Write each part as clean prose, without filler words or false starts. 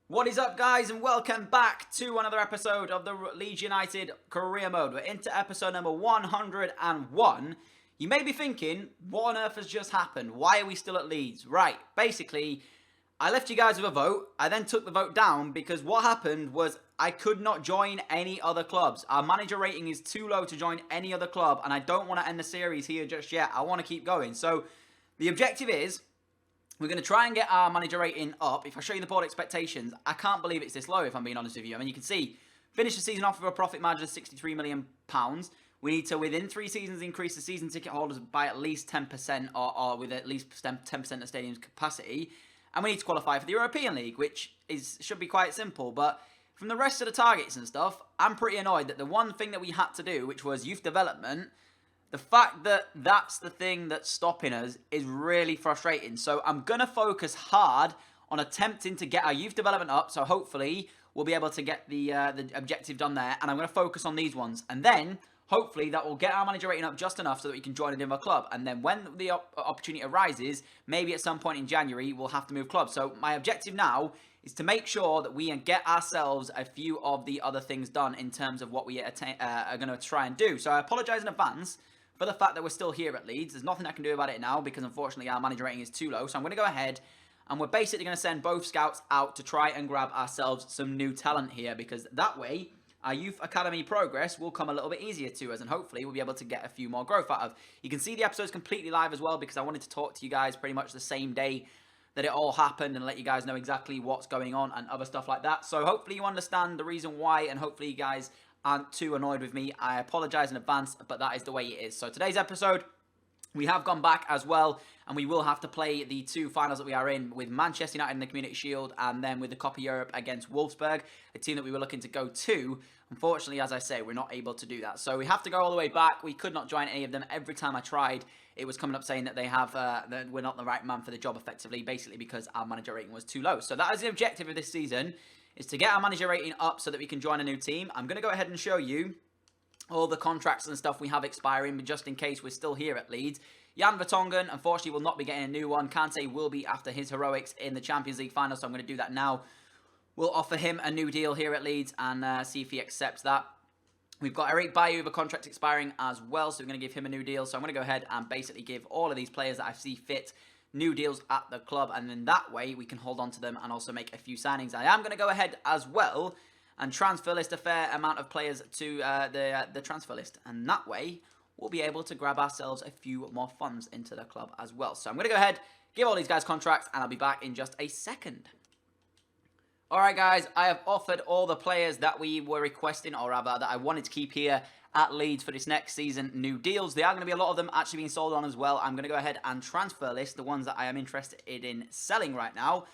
What is up, guys, and welcome back to another episode of the Leeds United Career Mode. We're into episode number 101. You may be thinking, what on earth has just happened? Why are we still at Leeds? Right, basically, I left you guys with a vote. I then took the vote down because what happened was I could not join any other clubs. Our manager rating is too low to join any other club, and I don't want to end the series here just yet. I want to keep going. So the objective is, we're going to try and get our manager rating up. If I show you the board expectations, I can't believe it's this low, if I'm being honest with you. I mean, you can see, finish the season off with a profit margin of £63 million. We need to, within 3 seasons, increase the season ticket holders by at least 10% or with at least 10% of stadium's capacity. And we need to qualify for the European League, which should be quite simple. But from the rest of the targets and stuff, I'm pretty annoyed that the one thing that we had to do, which was youth development, the fact that that's the thing that's stopping us is really frustrating. So I'm going to focus hard on attempting to get our youth development up. So hopefully we'll be able to get the objective done there. And I'm going to focus on these ones. And then hopefully that will get our manager rating up just enough so that we can join another club. And then when the opportunity arises, maybe at some point in January, we'll have to move clubs. So my objective now is to make sure that we get ourselves a few of the other things done in terms of what we are going to try and do. So I apologise in advance for the fact that we're still here at Leeds. There's nothing I can do about it now because unfortunately our manager rating is too low. So I'm going to go ahead and we're basically going to send both scouts out to try and grab ourselves some new talent here, because that way our youth academy progress will come a little bit easier to us and hopefully we'll be able to get a few more growth out of. You can see the episode's completely live as well because I wanted to talk to you guys pretty much the same day that it all happened and let you guys know exactly what's going on and other stuff like that. So hopefully you understand the reason why and hopefully you guys aren't too annoyed with me. I apologise in advance, but that is the way it is. So today's episode, we have gone back as well, and we will have to play the 2 finals that we are in with Manchester United in the Community Shield and then with the Copa Europe against Wolfsburg, a team that we were looking to go to. Unfortunately, as I say, we're not able to do that. So we have to go all the way back. We could not join any of them. Every time I tried, it was coming up saying that they have that we're not the right man for the job effectively, basically because our manager rating was too low. So that is the objective of this season, is to get our manager rating up so that we can join a new team. I'm going to go ahead and show you all the contracts and stuff we have expiring, just in case we're still here at Leeds. Jan Vertonghen, unfortunately, will not be getting a new one. CANT will be after his heroics in the Champions League final, so I'm going to do that now. We'll offer him a new deal here at Leeds and see if he accepts that. We've got Eric Bailly with a contract expiring as well, so we're going to give him a new deal. So I'm going to go ahead and basically give all of these players that I see fit new deals at the club, and then that way we can hold on to them and also make a few signings. I am going to go ahead as well and transfer list a fair amount of players to the transfer list, and that way we'll be able to grab ourselves a few more funds into the club as well. So I'm going to go ahead, give all these guys contracts, and I'll be back in just a second. Alright guys, I have offered all the players that we were requesting, or rather that I wanted to keep here at Leeds for this next season new deals. There are going to be a lot of them actually being sold on as well. I'm going to go ahead and transfer list the ones that I am interested in selling right now.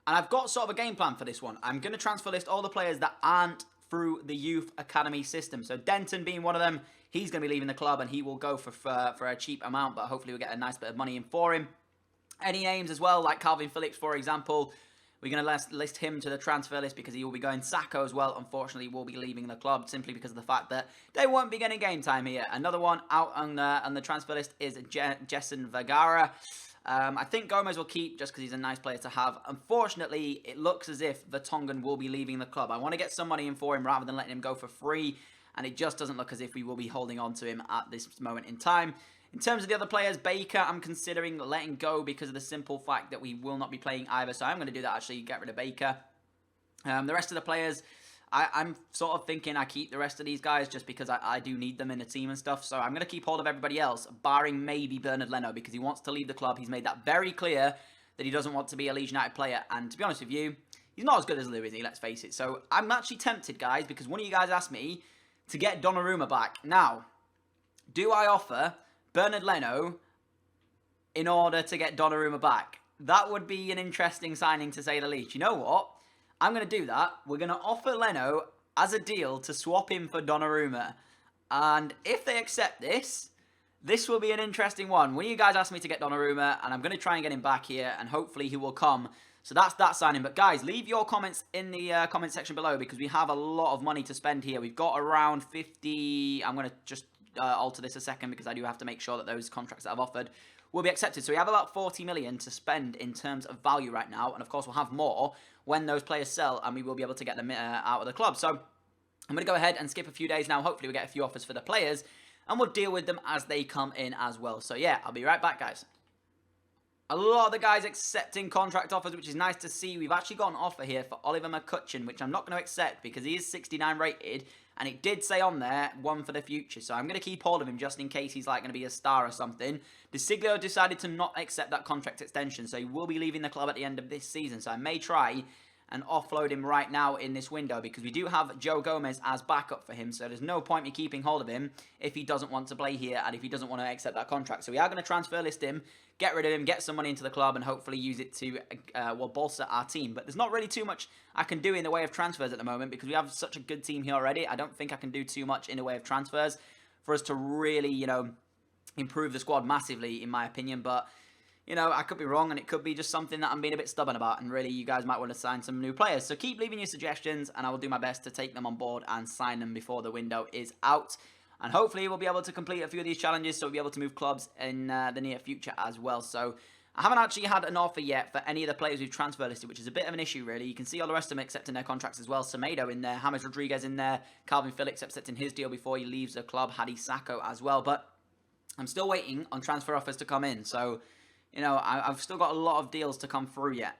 And I've got sort of a game plan for this one. I'm going to transfer list all the players that aren't through the youth academy system. So Denton being one of them, he's going to be leaving the club and he will go for a cheap amount, but hopefully we'll get a nice bit of money in for him. Any names as well, like Calvin Phillips, for example. We're going to list him to the transfer list because he will be going. Sacco as well, unfortunately, will be leaving the club simply because of the fact that they won't be getting game time here. Another one out on the transfer list is Jessen Vergara. I think Gomez will keep just because he's a nice player to have. Unfortunately, it looks as if Vertonghen will be leaving the club. I want to get some money in for him rather than letting him go for free, and it just doesn't look as if we will be holding on to him at this moment in time. In terms of the other players, Baker, I'm considering letting go because of the simple fact that we will not be playing either. So I'm going to do that, actually, get rid of Baker. The rest of the players, I'm sort of thinking I keep the rest of these guys just because I do need them in the team and stuff. So I'm going to keep hold of everybody else, barring maybe Bernard Leno, because he wants to leave the club. He's made that very clear that he doesn't want to be a Leeds United player. And to be honest with you, he's not as good as Lou, is he? Let's face it. So I'm actually tempted, guys, because one of you guys asked me to get Donnarumma back. Now, do I offer Bernard Leno in order to get Donnarumma back? That would be an interesting signing, to say the least. You know what? I'm going to do that. We're going to offer Leno as a deal to swap him for Donnarumma. And if they accept this, this will be an interesting one. One of you guys asked me to get Donnarumma, and I'm going to try and get him back here, and hopefully he will come. So that's that signing. But guys, leave your comments in the comment section below because we have a lot of money to spend here. We've got around 50... I'm going to just alter this a second because I do have to make sure that those contracts that I've offered will be accepted. So we have about 40 million to spend in terms of value right now. And of course, we'll have more when those players sell and we will be able to get them out of the club. So I'm going to go ahead and skip a few days now. Hopefully we get a few offers for the players and we'll deal with them as they come in as well. So yeah, I'll be right back, guys. A lot of the guys accepting contract offers, which is nice to see. We've actually got an offer here for Oliver McCutcheon, which I'm not going to accept because he is 69 rated. And it did say on there, one for the future. So I'm going to keep hold of him just in case he's like going to be a star or something. DeSiglio decided to not accept that contract extension. So he will be leaving the club at the end of this season. So I may try and offload him right now in this window because we do have Joe Gomez as backup for him. So there's no point me keeping hold of him if he doesn't want to play here and if he doesn't want to accept that contract. So we are going to transfer list him, get rid of him, get some money into the club and hopefully use it to bolster our team. But there's not really too much I can do in the way of transfers at the moment because we have such a good team here already. I don't think I can do too much in the way of transfers for us to really, you know, improve the squad massively in my opinion. But you know, I could be wrong, and it could be just something that I'm being a bit stubborn about, and really, you guys might want to sign some new players. So keep leaving your suggestions, and I will do my best to take them on board and sign them before the window is out. And hopefully, we'll be able to complete a few of these challenges, so we'll be able to move clubs in the near future as well. So I haven't actually had an offer yet for any of the players we've transfer listed, which is a bit of an issue, really. You can see all the rest of them accepting their contracts as well. Semedo in there, James Rodriguez in there, Calvin Phillips accepting his deal before he leaves the club, Hadi Sacco as well. But I'm still waiting on transfer offers to come in, so you know, I've still got a lot of deals to come through yet.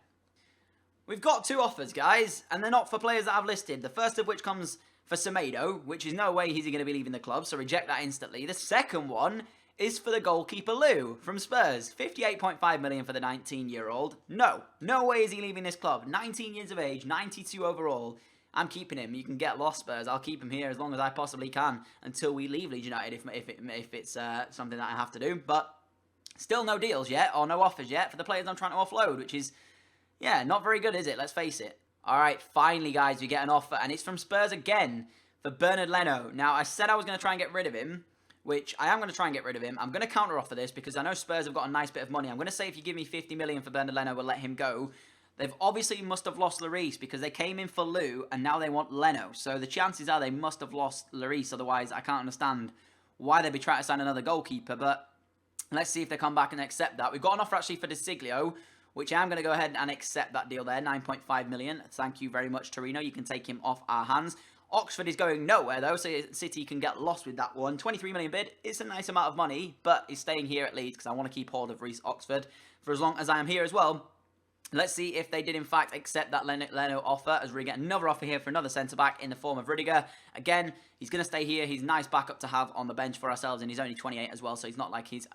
We've got two offers, guys, and they're not for players that I've listed. The first of which comes for Semedo, which is no way he's going to be leaving the club, so reject that instantly. The second one is for the goalkeeper Lou from Spurs. 58.5 million for the 19-year-old. No way is he leaving this club. 19 years of age, 92 overall. I'm keeping him. You can get lost, Spurs. I'll keep him here as long as I possibly can until we leave Leeds United if it's something that I have to do. But still no deals yet, or no offers yet, for the players I'm trying to offload, which is, yeah, not very good, is it? Let's face it. Alright, finally, guys, we get an offer, and it's from Spurs again for Bernard Leno. Now, I said I was going to try and get rid of him, which I am going to try and get rid of him. I'm going to counter-offer this, because I know Spurs have got a nice bit of money. I'm going to say if you give me 50 million for Bernard Leno, we'll let him go. They've obviously must have lost Lloris, because they came in for Lou, and now they want Leno. So the chances are they must have lost Lloris, otherwise I can't understand why they'd be trying to sign another goalkeeper, but let's see if they come back and accept that. We've got an offer actually for DeSiglio, which I'm going to go ahead and accept that deal there. 9.5 million. Thank you very much, Torino. You can take him off our hands. Oxford is going nowhere, though, so City can get lost with that one. 23 million bid. It's a nice amount of money, but he's staying here at Leeds because I want to keep hold of Reece Oxford for as long as I am here as well. Let's see if they did, in fact, accept that Leno offer, as we get another offer here for another centre-back in the form of Rudiger. Again, he's going to stay here. He's a nice backup to have on the bench for ourselves, and he's only 28 as well, so he's not like he's,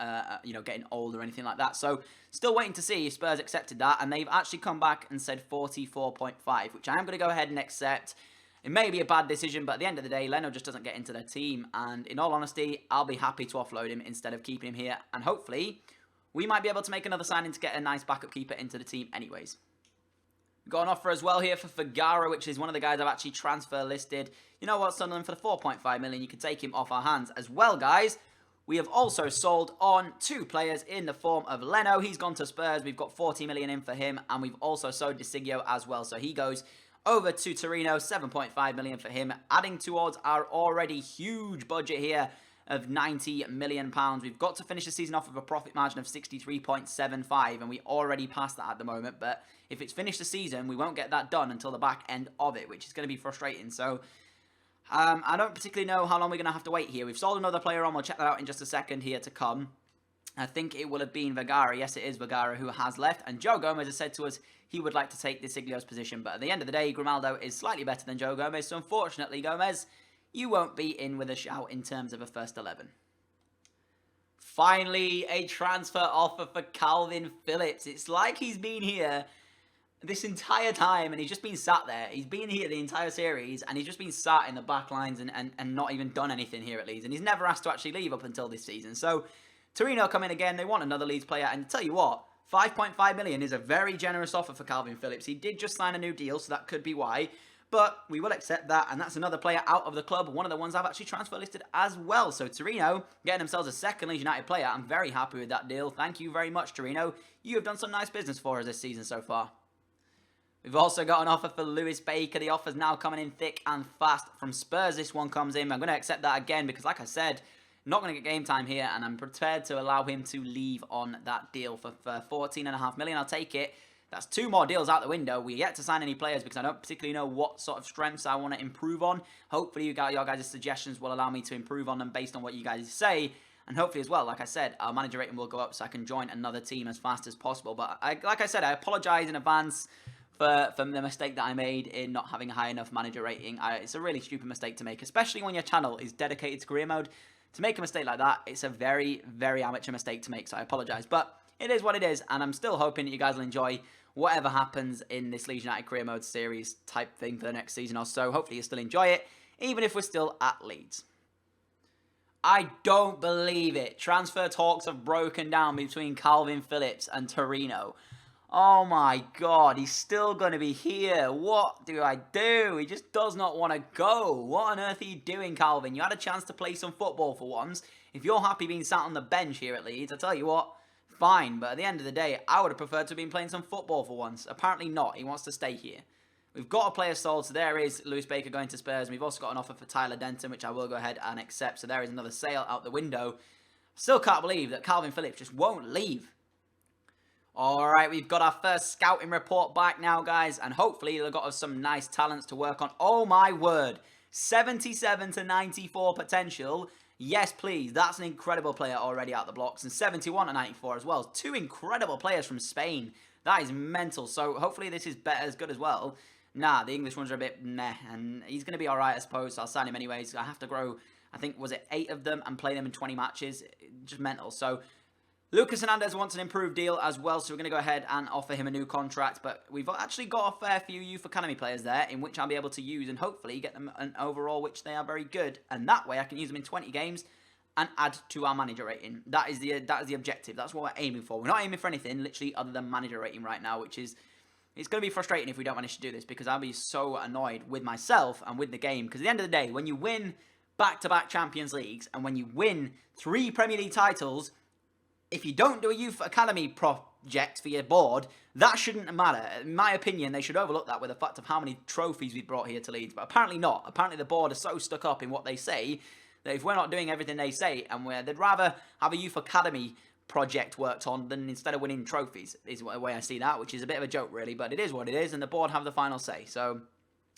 you know, getting old or anything like that. So, still waiting to see if Spurs accepted that, and they've actually come back and said 44.5, which I am going to go ahead and accept. It may be a bad decision, but at the end of the day, Leno just doesn't get into their team, and in all honesty, I'll be happy to offload him instead of keeping him here, and hopefully we might be able to make another signing to get a nice backup keeper into the team anyways. We've got an offer as well here for Vergara, which is one of the guys I've actually transfer listed. You know what, Sunderland, for the 4.5 million, you can take him off our hands as well, guys. We have also sold on two players in the form of Leno. He's gone to Spurs. We've got 40 million in for him, and we've also sold DeSiglio as well. So he goes over to Torino, 7.5 million for him, adding towards our already huge budget here of £90 million. We've got to finish the season off with a profit margin of 63.75, and we already passed that at the moment. But if it's finished the season, we won't get that done until the back end of it, which is going to be frustrating. So I don't particularly know how long we're going to have to wait here. We've sold another player on. We'll check that out in just a second here to come. I think it will have been Vergara. Yes, it is Vergara who has left. And Joe Gomez has said to us he would like to take DeSiglio's position. But at the end of the day, Grimaldo is slightly better than Joe Gomez. So unfortunately, Gomez, you won't be in with a shout in terms of a first 11. Finally, a transfer offer for Calvin Phillips. It's like he's been here this entire time and he's just been sat there. He's been here the entire series and he's just been sat in the back lines and not even done anything here at Leeds. And he's never asked to actually leave up until this season. So Torino come in again. They want another Leeds player. And tell you what, 5.5 million is a very generous offer for Calvin Phillips. He did just sign a new deal, so that could be why. But we will accept that, and that's another player out of the club, one of the ones I've actually transfer listed as well. So Torino getting themselves a second Leeds United player. I'm very happy with that deal. Thank you very much, Torino. You have done some nice business for us this season so far. We've also got an offer for Lewis Baker. The offer's now coming in thick and fast from Spurs. This one comes in. I'm going to accept that again because, like I said, not going to get game time here, and I'm prepared to allow him to leave on that deal for 14.5 million. I'll take it. That's 2 more deals out the window. We're yet to sign any players because I don't particularly know what sort of strengths I want to improve on. Hopefully, your guys' suggestions will allow me to improve on them based on what you guys say. And hopefully as well, like I said, our manager rating will go up so I can join another team as fast as possible. But like I said, I apologise in advance for the mistake that I made in not having a high enough manager rating. It's a really stupid mistake to make, especially when your channel is dedicated to career mode. To make a mistake like that, it's a very, very amateur mistake to make, so I apologise. But it is what it is, and I'm still hoping that you guys will enjoy whatever happens in this Leeds United career mode series type thing for the next season or so. Hopefully you still enjoy it, even if we're still at Leeds. I don't believe it. Transfer talks have broken down between Calvin Phillips and Torino. Oh my God, he's still going to be here. What do I do? He just does not want to go. What on earth are you doing, Calvin? You had a chance to play some football for once. If you're happy being sat on the bench here at Leeds, I tell you what, fine. But at the end of the day, I would have preferred to have been playing some football for once. Apparently not. He wants to stay here. We've got a player sold, so there is Lewis Baker going to Spurs. And we've also got an offer for Tyler Denton, which I will go ahead and accept. So there is another sale out the window. Still can't believe that Calvin Phillips just won't leave. Alright, we've got our first scouting report back now, guys. And hopefully they've got us some nice talents to work on. Oh my word. 77 to 94 potential. Yes, please. That's an incredible player already out the blocks. And 71 to 94 as well. 2 incredible players from Spain. That is mental. So hopefully this is as good as well. Nah, the English ones are a bit meh. And he's going to be alright, I suppose. So I'll sign him anyways. I have to grow, I think, was it 8 of them and play them in 20 matches? Just mental. So Lucas Hernandez wants an improved deal as well, so we're going to go ahead and offer him a new contract. But we've actually got a fair few youth academy players there, in which I'll be able to use and hopefully get them an overall, which they are very good. And that way I can use them in 20 games and add to our manager rating. That is the objective. That's what we're aiming for. We're not aiming for anything, literally, other than manager rating right now, which is, it's going to be frustrating if we don't manage to do this, because I'll be so annoyed with myself and with the game. Because at the end of the day, when you win back-to-back Champions Leagues and when you win 3 Premier League titles, if you don't do a youth academy project for your board, that shouldn't matter. In my opinion, they should overlook that with the fact of how many trophies we brought here to Leeds. But apparently not. Apparently the board are so stuck up in what they say that if we're not doing everything they say, and they'd rather have a youth academy project worked on than instead of winning trophies, is the way I see that, which is a bit of a joke really, but it is what it is, and the board have the final say. So,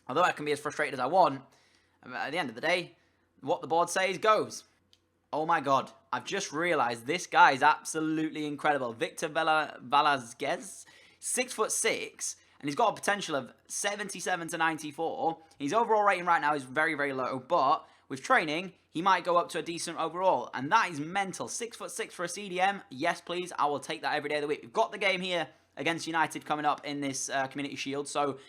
although I can be as frustrated as I want, at the end of the day, what the board says goes. Oh my God, I've just realised this guy is absolutely incredible. Victor Velasquez, 6'6", and he's got a potential of 77 to 94. His overall rating right now is very, very low, but with training, he might go up to a decent overall, and that is mental. 6'6" for a CDM, yes please, I will take that every day of the week. We've got the game here against United coming up in this Community Shield, so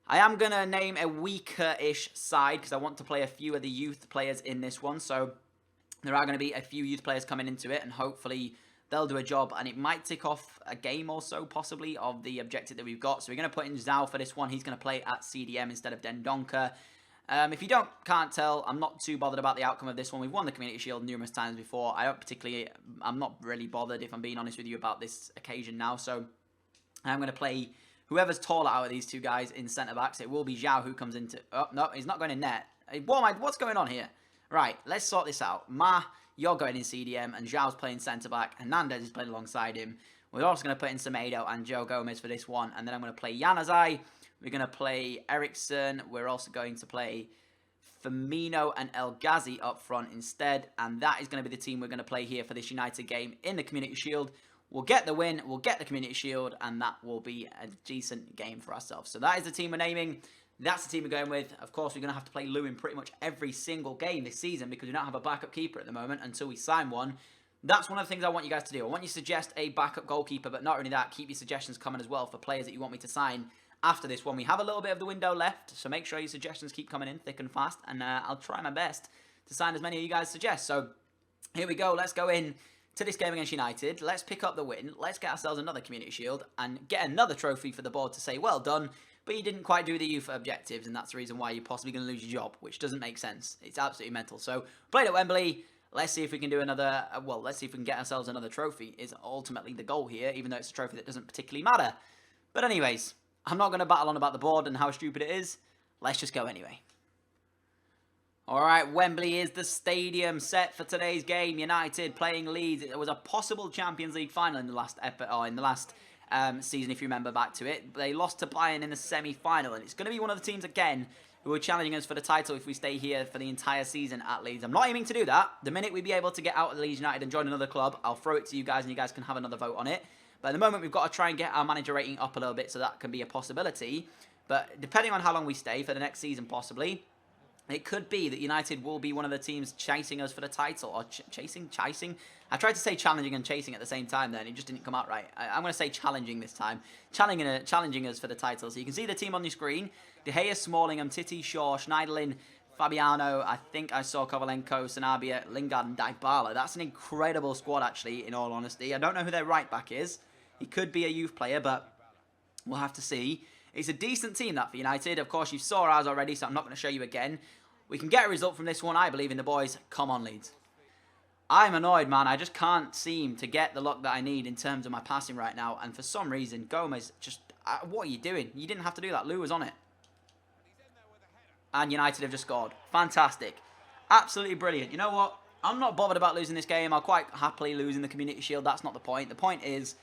I am going to name a weaker-ish side, because I want to play a few of the youth players in this one, so there are going to be a few youth players coming into it, and hopefully they'll do a job, and it might tick off a game or so, possibly, of the objective that we've got. So we're going to put in Zhao for this one. He's going to play at CDM instead of Dendonka. If you can't tell, I'm not too bothered about the outcome of this one. We've won the Community Shield numerous times before. I'm not really bothered, if I'm being honest with you, about this occasion now. So I'm going to play whoever's taller out of these 2 guys in centre-backs. It will be Zhao who comes into... Oh, no, he's not going in net. What's going on here? Right, let's sort this out. You're going in CDM, and Zhao's playing centre-back. Hernandez is playing alongside him. We're also going to put in Semedo and Joe Gomez for this one. And then I'm going to play Januzaj. We're going to play Eriksson. We're also going to play Firmino and El Ghazi up front instead. And that is going to be the team we're going to play here for this United game in the Community Shield. We'll get the win, we'll get the Community Shield, and that will be a decent game for ourselves. So that is the team we're naming. That's the team we're going with. Of course, we're going to have to play Lou in pretty much every single game this season because we don't have a backup keeper at the moment until we sign one. That's one of the things I want you guys to do. I want you to suggest a backup goalkeeper, but not only that, keep your suggestions coming as well for players that you want me to sign after this one. We have a little bit of the window left, so make sure your suggestions keep coming in thick and fast, and I'll try my best to sign as many of you guys suggest. So here we go. Let's go in to this game against United. Let's pick up the win. Let's get ourselves another Community Shield and get another trophy for the board to say, well done, but you didn't quite do the youth objectives, and that's the reason why you're possibly going to lose your job, which doesn't make sense. It's absolutely mental. So, played at Wembley. Let's see if we can do another, let's see if we can get ourselves another trophy, is ultimately the goal here, even though it's a trophy that doesn't particularly matter. But anyways, I'm not going to battle on about the board and how stupid it is. Let's just go anyway. All right, Wembley is the stadium set for today's game. United playing Leeds. It was a possible Champions League final in the last season, if you remember back to it. They lost to Bayern in the semi-final, and it's going to be one of the teams again who are challenging us for the title if we stay here for the entire season at Leeds. I'm not aiming to do that. The minute we be able to get out of Leeds United and join another club, I'll throw it to you guys, and you guys can have another vote on it. But at the moment, we've got to try and get our manager rating up a little bit, so that can be a possibility. But depending on how long we stay for the next season, possibly, it could be that United will be one of the teams chasing us for the title. Or chasing? I tried to say challenging and chasing at the same time then. It just didn't come out right. I'm going to say challenging this time. Challenging us for the title. So you can see the team on your screen. De Gea, Smallingham, Titi, Shaw, Schneiderlin, Fabiano. I think I saw Kovalenko, Sanabia, Lingard and Dybala. That's an incredible squad, actually, in all honesty. I don't know who their right back is. He could be a youth player, but we'll have to see. It's a decent team, that, for United. Of course, you saw ours already, so I'm not going to show you again. We can get a result from this one. I believe in the boys. Come on, Leeds. I'm annoyed, man. I just can't seem to get the luck that I need in terms of my passing right now. And for some reason, Gomez just... what are you doing? You didn't have to do that. Lou was on it. And United have just scored. Fantastic. Absolutely brilliant. You know what? I'm not bothered about losing this game. I'll quite happily lose in the Community Shield. That's not the point. The point is...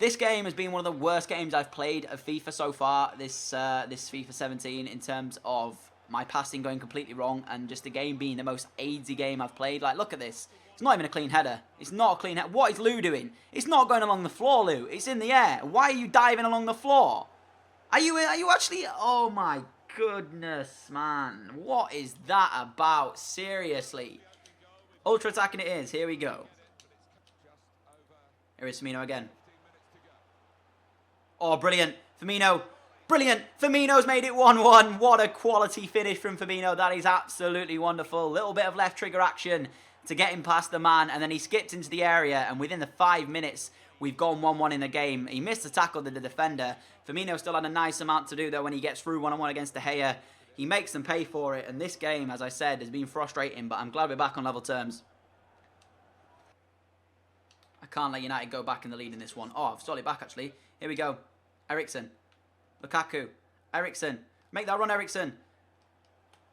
this game has been one of the worst games I've played of FIFA so far, this FIFA 17, in terms of my passing going completely wrong and just the game being the most AIDSy game I've played. Like, look at this. It's not even a clean header. It's not a clean header. What is Lou doing? It's not going along the floor, Lou. It's in the air. Why are you diving along the floor? Are you actually... oh, my goodness, man. What is that about? Seriously. Ultra attacking it is. Here we go. Here is Firmino again. Oh, brilliant. Firmino. Brilliant. Firmino's made it 1-1. What a quality finish from Firmino. That is absolutely wonderful. Little bit of left trigger action to get him past the man. And then he skipped into the area. And within the 5 minutes, we've gone 1-1 in the game. He missed the tackle to the defender. Firmino still had a nice amount to do, though, when he gets through 1-on-1 against De Gea. He makes them pay for it. And this game, as I said, has been frustrating. But I'm glad we're back on level terms. I can't let United go back in the lead in this one. Oh, I've stole it back, actually. Here we go. Eriksen. Lukaku. Eriksen. Make that run, Eriksen.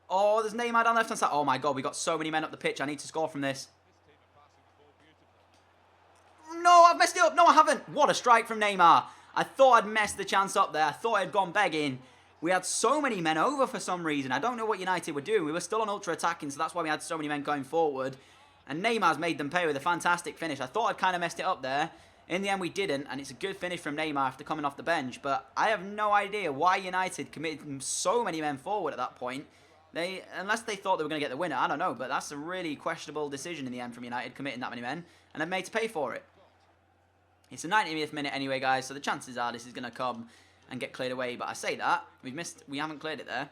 Oh, there's Neymar down left hand side. Oh, my God. We got so many men up the pitch. I need to score from this. No, I've messed it up. No, I haven't. What a strike from Neymar. I thought I'd messed the chance up there. I thought I'd gone begging. We had so many men over for some reason. I don't know what United were doing. We were still on ultra attacking, so that's why we had so many men going forward. And Neymar's made them pay with a fantastic finish. I thought I'd kind of messed it up there. In the end, we didn't, and it's a good finish from Neymar after coming off the bench. But I have no idea why United committed so many men forward at that point. Unless they thought they were going to get the winner, I don't know. But that's a really questionable decision in the end from United, committing that many men, and they've made to pay for it. It's the 90th minute anyway, guys, so the chances are this is going to come and get cleared away. But I say that, we haven't cleared it there.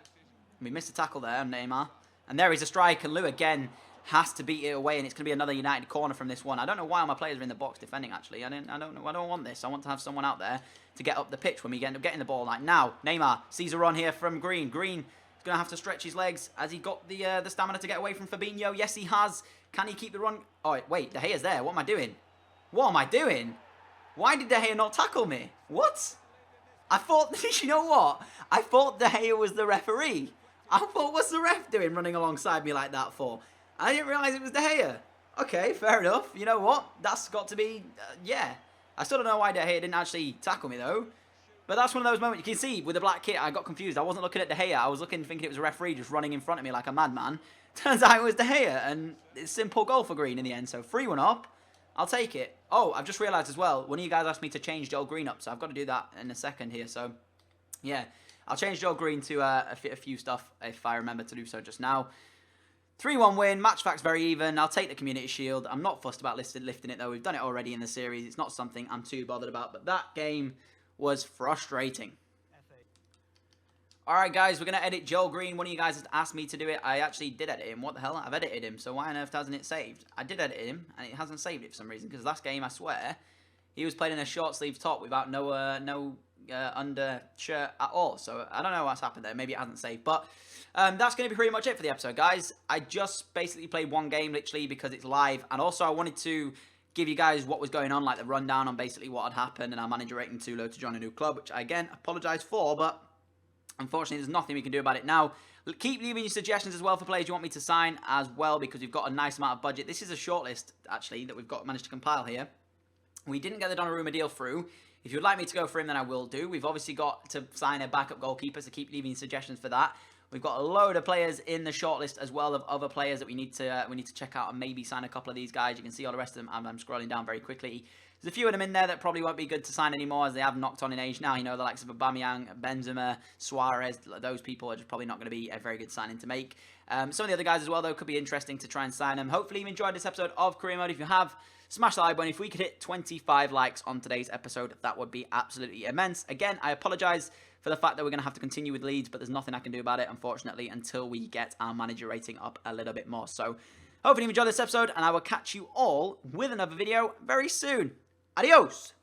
We missed a tackle there, Neymar. And there is a strike, and Lou again has to beat it away, and it's going to be another United corner from this one. I don't know why all my players are in the box defending, actually. I don't want this. I want to have someone out there to get up the pitch when we end up getting the ball. Like now, Neymar sees a run here from Green. Green is going to have to stretch his legs. Has he got the stamina to get away from Fabinho? Yes, he has. Can he keep the run? Oh, wait, De Gea's there. What am I doing? What am I doing? Why did De Gea not tackle me? What? I thought, you know what? I thought De Gea was the referee. I thought, what's the ref doing running alongside me like that for? I didn't realise it was De Gea. Okay, fair enough. You know what? That's got to be... yeah. I still don't know why De Gea didn't actually tackle me, though. But that's one of those moments. You can see, with the black kit, I got confused. I wasn't looking at De Gea. I was looking, thinking it was a referee just running in front of me like a madman. Turns out it was De Gea. And it's a simple goal for Green in the end. So 3-1 up. I'll take it. Oh, I've just realised as well, one of you guys asked me to change Joel Green up. So I've got to do that in a second here. So, yeah. I'll change Joel Green to a few stuff if I remember to do so just now. 3-1 win, match facts very even. I'll take the Community Shield. I'm not fussed about lifting it though. We've done it already in the series. It's not something I'm too bothered about. But that game was frustrating. Alright guys, we're going to edit Joel Green. One of you guys has asked me to do it. I actually did edit him. What the hell? I've edited him. So why on earth hasn't it saved? I did edit him and it hasn't saved it for some reason. Because last game, I swear, he was playing in a short sleeve top without no undershirt at all. So I don't know what's happened there. Maybe it hasn't saved. But that's going to be pretty much it for the episode, guys. I just basically played one game, literally, because it's live. And also, I wanted to give you guys what was going on, like the rundown on basically what had happened. And our manager rating too low to join a new club, which I, again, apologise for. But Unfortunately, there's nothing we can do about it now. Keep leaving your suggestions as well for players you want me to sign as well, because we've got a nice amount of budget. This is a shortlist, actually, that we've got managed to compile here. We didn't get the Donnarumma deal through. If you'd like me to go for him, then I will do. We've obviously got to sign a backup goalkeeper, so keep leaving suggestions for that. We've got a load of players in the shortlist as well of other players that we need to check out and maybe sign a couple of these guys. You can see all the rest of them. I'm scrolling down very quickly. There's a few of them in there that probably won't be good to sign anymore, as they have knocked on in age now. You know, the likes of Aubameyang, Benzema, Suarez, those people are just probably not going to be a very good signing to make. Some of the other guys as well, though, could be interesting to try and sign them. Hopefully you enjoyed this episode of Career Mode. If you have, smash the like button. If we could hit 25 likes on today's episode, that would be absolutely immense. Again, I apologise for the fact that we're going to have to continue with Leeds, but there's nothing I can do about it, unfortunately, until we get our manager rating up a little bit more. So, hopefully you enjoyed this episode, and I will catch you all with another video very soon. Adios!